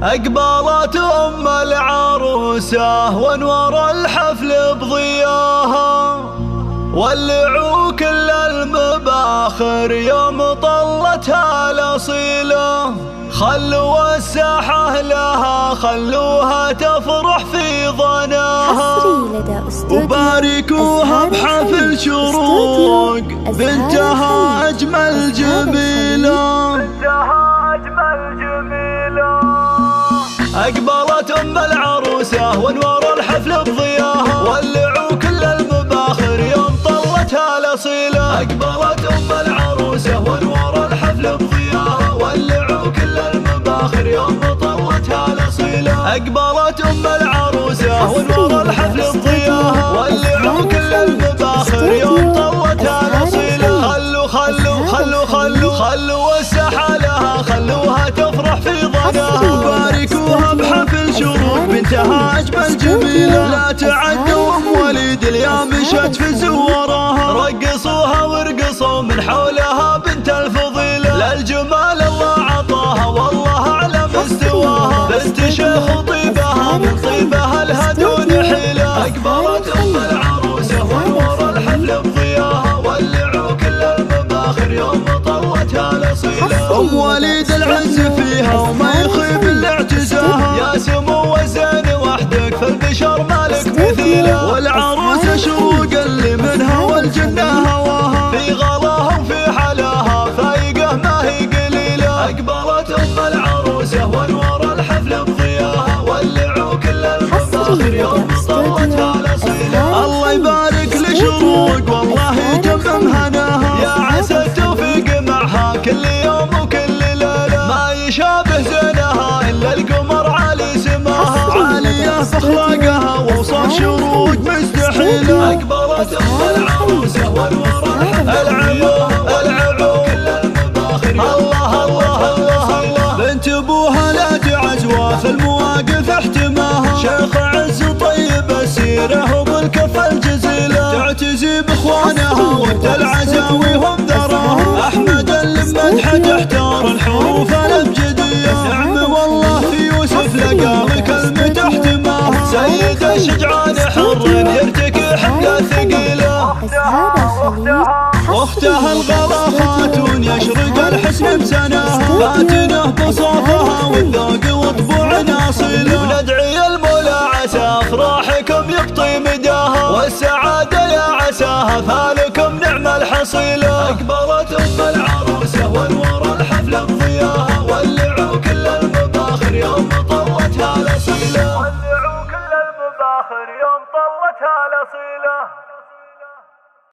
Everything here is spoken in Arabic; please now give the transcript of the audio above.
أقبلت أم العروسة وانور الحفل بضياها، ولعوا كل المباخر يوم طلتها الأصيلة. خلوا الساحة لها، خلوها تفرح في ظناها، وباركوها بحفل شروق بنتها أجمل جميلة. أقبلت أم العروسة وانور الحفل بضياها، ولعوا كل المباخر يوم طلتها الأصيلة. أقبلت أم العروسة وانور الحفل بضياها، ولعوا كل المباخر يوم طلتها الأصيلة. أقبلت أم العروسة وانور الحفل بضياها، ولعوا كل المباخر يوم طلتها الأصيلة. خلوا الساحة لها، خلوها تفرح في ظناها، وباركوها بحفل شروق بنتها أجمل جميلة. لا تعدوا أم وليد اليوم مشت في زوراها، رقصوها ورقصوا من حولها بنت الفضيلة. للجمال الله عطاها والله أعلى مستواها، بنت شيخ وطيبها من طيبها لها دون حيلة. أقبلت أم العروسة وانور الحفل بضياها، ولعوا كل المباخر يوم طلتها الأصيلة. أم وليد العز فيها وما يخيب إلا اعتزاها، يا سمو الزين وحدك في البشر مالك مثيله. والعروسة شوق اللي منها والجنة هواها، في غلاها وفي حلاها فايقة ما هي قليلة. أقبلت أم العروسة وانور الحفل بضياها، ولعوا كل المباخر يوم طلتها الأصيلة. الله يبارك لشروق والله يتمم هناها، يا عسى التوفيق معها كل يوم وكل ليلة. ما يشابه زينها إلا القمر عالي سماها، عالية بأخلاقها وصف شروق مستحيلة. أقبلت أم العروسة وانور العبوا كل المباخر. الله بنت أبوها لا تعزوى في المواقف احتماها، شيخ عز طيب السيرة وبالكف الجزيلة. تعتزي بإخوانها وقت العزاوي هم ذراها، أحمد المدح تحتار الحروف الأبجدية. نعم والله في يوسف لقى بكلمة احتماها، سيد الشجعان حر يرتكي حملة ثقيلة. أختها الغلا خاتون يشرق الحسن بسناها، فاتنه بصوفها والذوق وطبوع ناصيله. وندعي المولى عسى أفراحكم يبطي مداها، والسعادة يا عساها فالكم نعم الحصيلة. أقبلت أم العروسة وانور الحفل بضياها، ولعوا كل المباخر يوم طلتها الأصيلة.